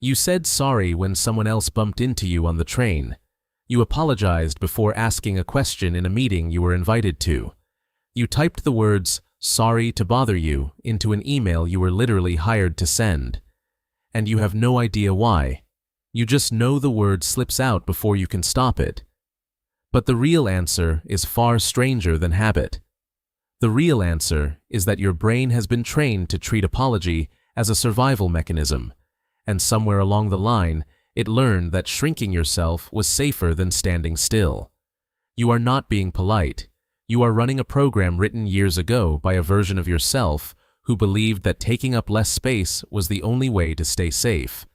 You said sorry when someone else bumped into you on the train. You apologized before asking a question in a meeting you were invited to. You typed the words, "sorry to bother you," into an email you were literally hired to send. And you have no idea why. You just know the word slips out before you can stop it. But the real answer is far stranger than habit. The real answer is that your brain has been trained to treat apology as a survival mechanism, and somewhere along the line, it learned that shrinking yourself was safer than standing still. You are not being polite. You are running a program written years ago by a version of yourself who believed that taking up less space was the only way to stay safe.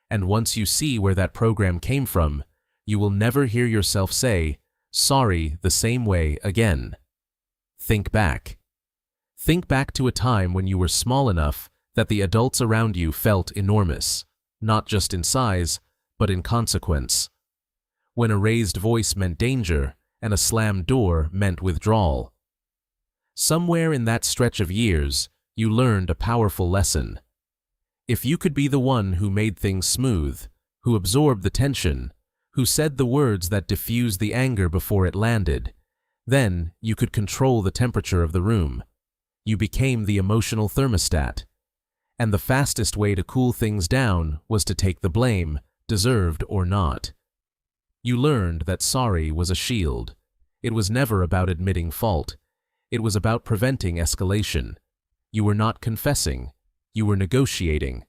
And once you see where that program came from, you will never hear yourself say, "sorry," the same way again. Think back. Think back to a time when you were small enough that the adults around you felt enormous, not just in size, but in consequence. When a raised voice meant danger and a slammed door meant withdrawal. Somewhere in that stretch of years, you learned a powerful lesson. If you could be the one who made things smooth, who absorbed the tension, who said the words that diffused the anger before it landed, then you could control the temperature of the room. You became the emotional thermostat. And the fastest way to cool things down was to take the blame, deserved or not. You learned that sorry was a shield. It was never about admitting fault. It was about preventing escalation. You were not confessing. You were negotiating.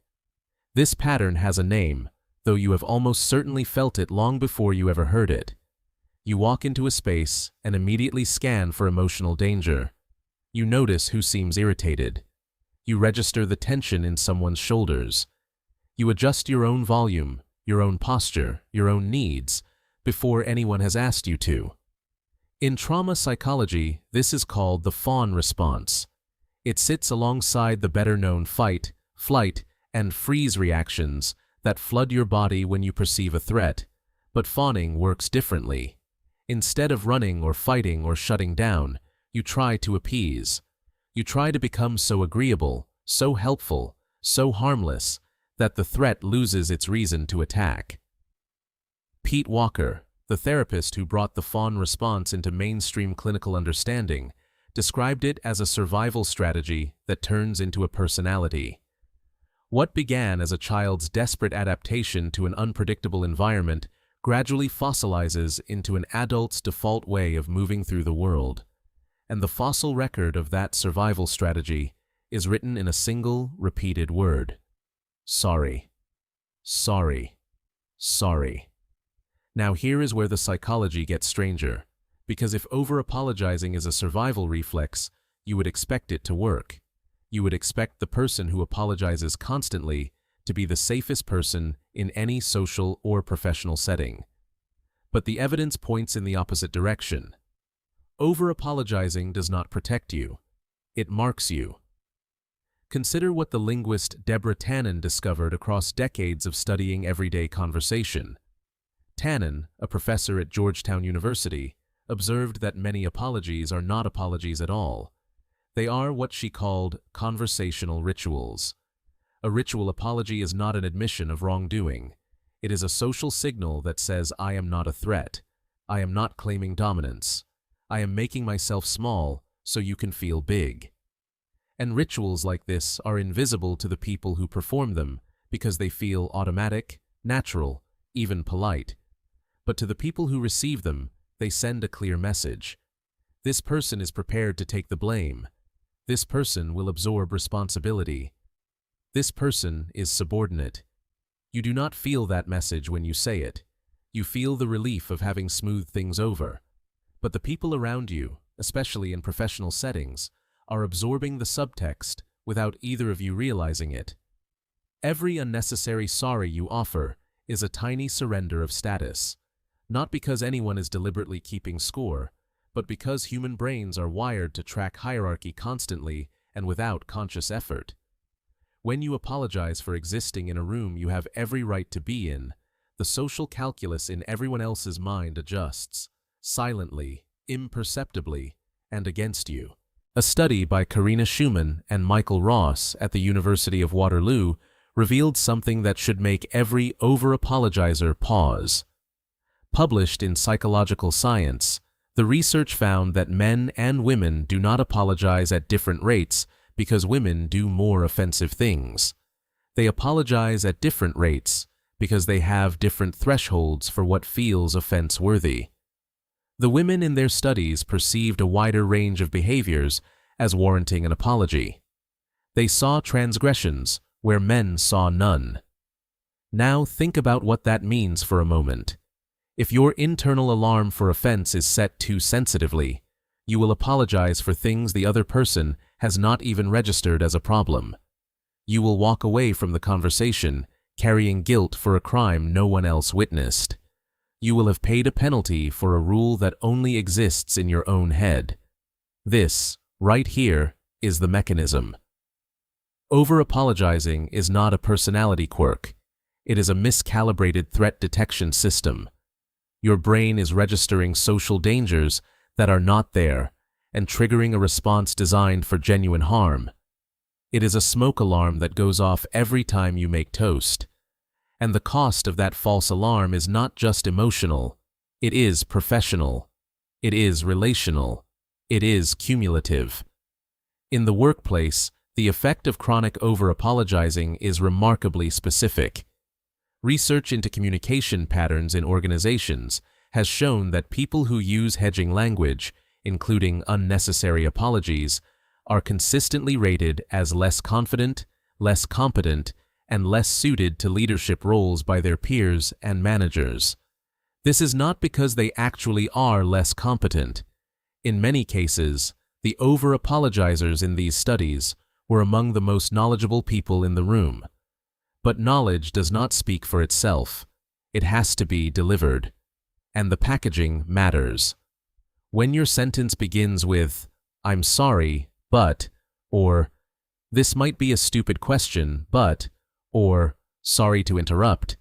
This pattern has a name, though you have almost certainly felt it long before you ever heard it. You walk into a space and immediately scan for emotional danger. You notice who seems irritated. You register the tension in someone's shoulders. You adjust your own volume, your own posture, your own needs, before anyone has asked you to. In trauma psychology, this is called the Fawn response. It sits alongside the better-known fight, flight, and freeze reactions that flood your body when you perceive a threat, but fawning works differently. Instead of running or fighting or shutting down, you try to appease. You try to become so agreeable, so helpful, so harmless, that the threat loses its reason to attack. Pete Walker, the therapist who brought the Fawn response into mainstream clinical understanding, described it as a survival strategy that turns into a personality. What began as a child's desperate adaptation to an unpredictable environment gradually fossilizes into an adult's default way of moving through the world. And the fossil record of that survival strategy is written in a single, repeated word. Sorry. Sorry. Sorry. Now here is where the psychology gets stranger, because if over-apologizing is a survival reflex, you would expect it to work. You would expect the person who apologizes constantly to be the safest person in any social or professional setting. But the evidence points in the opposite direction. Over-apologizing does not protect you. It marks you. Consider what the linguist Deborah Tannen discovered across decades of studying everyday conversation. Tannen, a professor at Georgetown University, observed that many apologies are not apologies at all. They are what she called conversational rituals. A ritual apology is not an admission of wrongdoing. It is a social signal that says, "I am not a threat. I am not claiming dominance. I am making myself small so you can feel big." And rituals like this are invisible to the people who perform them because they feel automatic, natural, even polite. But to the people who receive them, they send a clear message. This person is prepared to take the blame. This person will absorb responsibility. This person is subordinate. You do not feel that message when you say it. You feel the relief of having smoothed things over. But the people around you, especially in professional settings, are absorbing the subtext without either of you realizing it. Every unnecessary sorry you offer is a tiny surrender of status, not because anyone is deliberately keeping score, but because human brains are wired to track hierarchy constantly and without conscious effort. When you apologize for existing in a room you have every right to be in, the social calculus in everyone else's mind adjusts, silently, imperceptibly, and against you. A study by Karina Schumann and Michael Ross at the University of Waterloo revealed something that should make every over-apologizer pause. Published in Psychological Science, the research found that men and women do not apologize at different rates because women do more offensive things. They apologize at different rates because they have different thresholds for what feels offense-worthy. The women in their studies perceived a wider range of behaviors as warranting an apology. They saw transgressions where men saw none. Now think about what that means for a moment. If your internal alarm for offense is set too sensitively, you will apologize for things the other person has not even registered as a problem. You will walk away from the conversation carrying guilt for a crime no one else witnessed. You will have paid a penalty for a rule that only exists in your own head. This, right here, is the mechanism. Over-apologizing is not a personality quirk. It is a miscalibrated threat detection system. Your brain is registering social dangers that are not there and triggering a response designed for genuine harm. It is a smoke alarm that goes off every time you make toast. And the cost of that false alarm is not just emotional. It is professional. It is relational. It is cumulative. In the workplace, the effect of chronic over-apologizing is remarkably specific. Research into communication patterns in organizations has shown that people who use hedging language, including unnecessary apologies, are consistently rated as less confident, less competent, and less suited to leadership roles by their peers and managers. This is not because they actually are less competent. In many cases, the over-apologizers in these studies were among the most knowledgeable people in the room. But knowledge does not speak for itself. It has to be delivered. And the packaging matters. When your sentence begins with, "I'm sorry, but," or "This might be a stupid question, but," or "Sorry to interrupt,"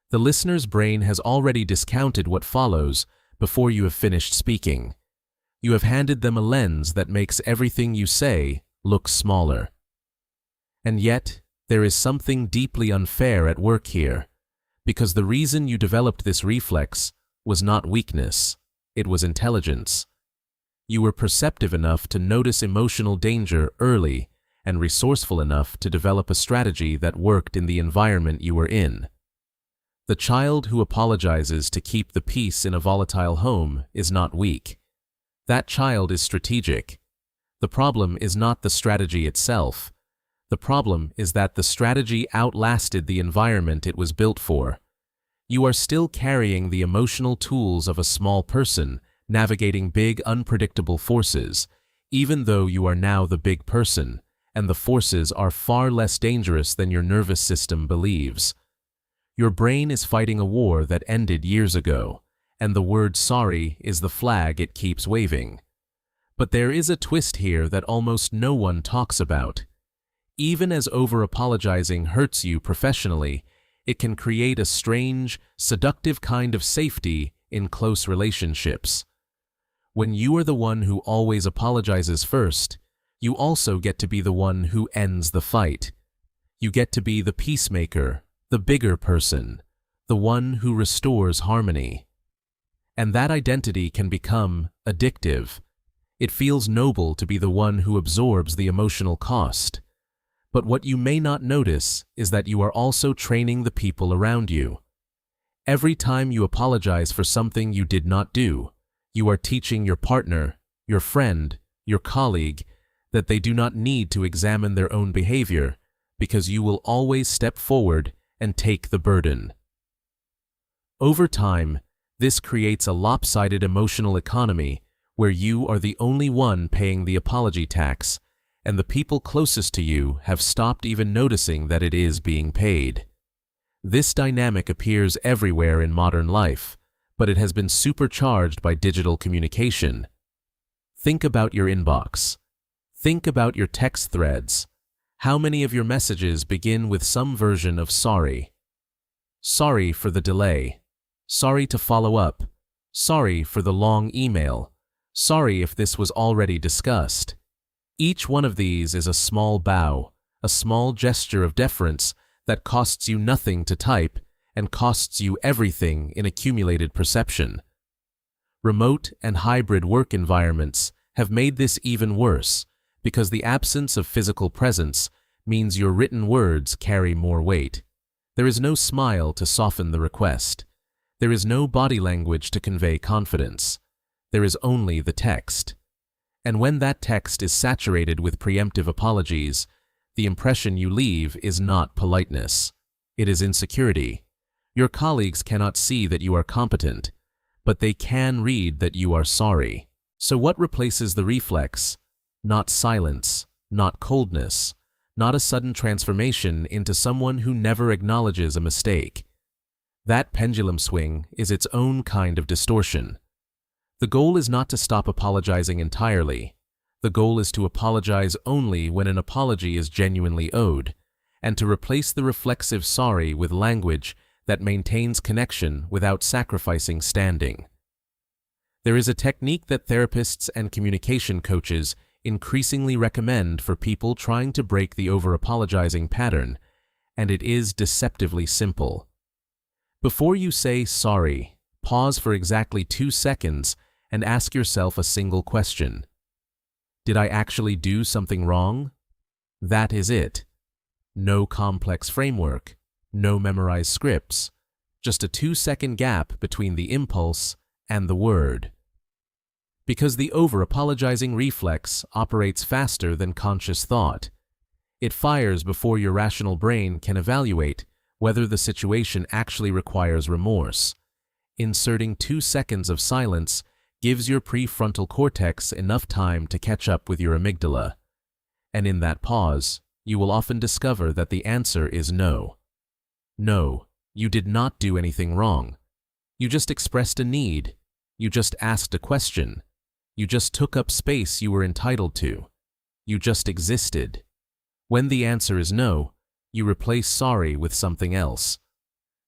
the listener's brain has already discounted what follows before you have finished speaking. You have handed them a lens that makes everything you say look smaller. And yet, there is something deeply unfair at work here, because the reason you developed this reflex was not weakness, it was intelligence. You were perceptive enough to notice emotional danger early and resourceful enough to develop a strategy that worked in the environment you were in. The child who apologizes to keep the peace in a volatile home is not weak. That child is strategic. The problem is not the strategy itself. The problem is that the strategy outlasted the environment it was built for. You are still carrying the emotional tools of a small person navigating big, unpredictable forces, even though you are now the big person, and the forces are far less dangerous than your nervous system believes. Your brain is fighting a war that ended years ago, and the word sorry is the flag it keeps waving. But there is a twist here that almost no one talks about. Even as over-apologizing hurts you professionally, it can create a strange, seductive kind of safety in close relationships. When you are the one who always apologizes first, you also get to be the one who ends the fight. You get to be the peacemaker, the bigger person, the one who restores harmony. And that identity can become addictive. It feels noble to be the one who absorbs the emotional cost. But what you may not notice is that you are also training the people around you. Every time you apologize for something you did not do, you are teaching your partner, your friend, your colleague, that they do not need to examine their own behavior because you will always step forward and take the burden. Over time, this creates a lopsided emotional economy where you are the only one paying the apology tax, and the people closest to you have stopped even noticing that it is being paid. This dynamic appears everywhere in modern life, but it has been supercharged by digital communication. Think about your inbox. Think about your text threads. How many of your messages begin with some version of sorry? Sorry for the delay. Sorry to follow up. Sorry for the long email. Sorry if this was already discussed. Each one of these is a small bow, a small gesture of deference that costs you nothing to type and costs you everything in accumulated perception. Remote and hybrid work environments have made this even worse because the absence of physical presence means your written words carry more weight. There is no smile to soften the request. There is no body language to convey confidence. There is only the text. And when that text is saturated with preemptive apologies, the impression you leave is not politeness. It is insecurity. Your colleagues cannot see that you are competent, but they can read that you are sorry. So what replaces the reflex? Not silence, not coldness, not a sudden transformation into someone who never acknowledges a mistake. That pendulum swing is its own kind of distortion. The goal is not to stop apologizing entirely. The goal is to apologize only when an apology is genuinely owed, and to replace the reflexive sorry with language that maintains connection without sacrificing standing. There is a technique that therapists and communication coaches increasingly recommend for people trying to break the over-apologizing pattern, and it is deceptively simple. Before you say sorry, pause for exactly 2 seconds and ask yourself a single question. Did I actually do something wrong? That is it. No complex framework, no memorized scripts, just a 2-second gap between the impulse and the word. Because the over-apologizing reflex operates faster than conscious thought. It fires before your rational brain can evaluate whether the situation actually requires remorse. Inserting 2 seconds of silence gives your prefrontal cortex enough time to catch up with your amygdala. And in that pause, you will often discover that the answer is no. No, you did not do anything wrong. You just expressed a need. You just asked a question. You just took up space you were entitled to. You just existed. When the answer is no, you replace sorry with something else.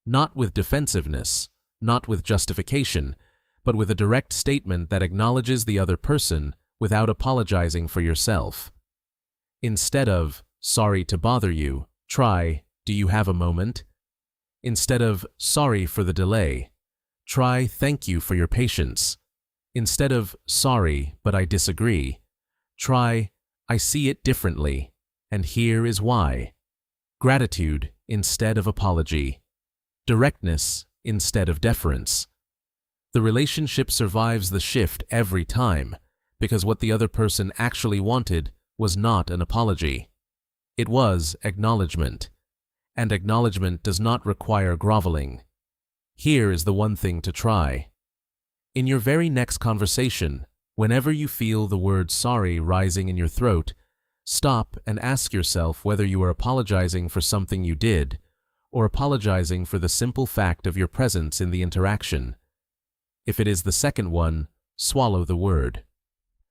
Not with defensiveness, not with justification, but with a direct statement that acknowledges the other person without apologizing for yourself. Instead of, sorry to bother you, try, do you have a moment? Instead of, sorry for the delay, try, thank you for your patience. Instead of, sorry, but I disagree, try, I see it differently, and here is why. Gratitude instead of apology. Directness instead of deference. The relationship survives the shift every time because what the other person actually wanted was not an apology. It was acknowledgement. And acknowledgement does not require groveling. Here is the one thing to try. In your very next conversation, whenever you feel the word sorry rising in your throat, stop and ask yourself whether you are apologizing for something you did or apologizing for the simple fact of your presence in the interaction. If it is the second one, swallow the word.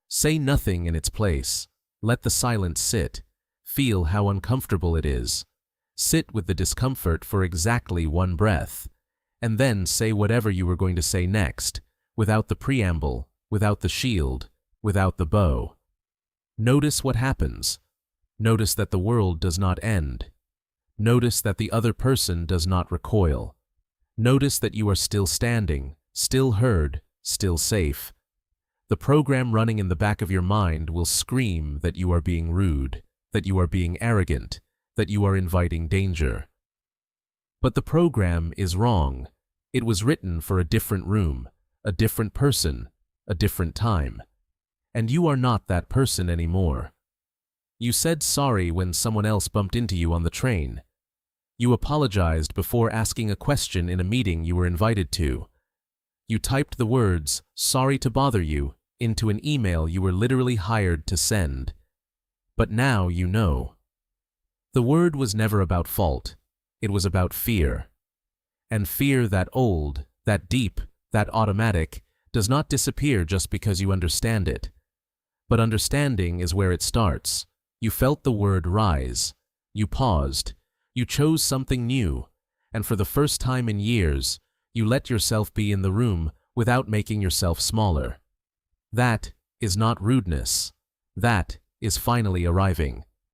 Say nothing in its place. Let the silence sit. Feel how uncomfortable it is. Sit with the discomfort for exactly 1 breath, and then say whatever you were going to say next, without the preamble, without the shield, without the bow. Notice what happens. Notice that the world does not end. Notice that the other person does not recoil. Notice that you are still standing, still heard, still safe. The program running in the back of your mind will scream that you are being rude, that you are being arrogant, that you are inviting danger. But the program is wrong. It was written for a different room, a different person, a different time. And you are not that person anymore. You said sorry when someone else bumped into you on the train. You apologized before asking a question in a meeting you were invited to. You typed the words, sorry to bother you, into an email you were literally hired to send. But now you know. The word was never about fault. It was about fear. And fear that old, that deep, that automatic, does not disappear just because you understand it. But understanding is where it starts. You felt the word rise. You paused. You chose something new. And for the first time in years, you let yourself be in the room without making yourself smaller. That is not rudeness. That is finally arriving.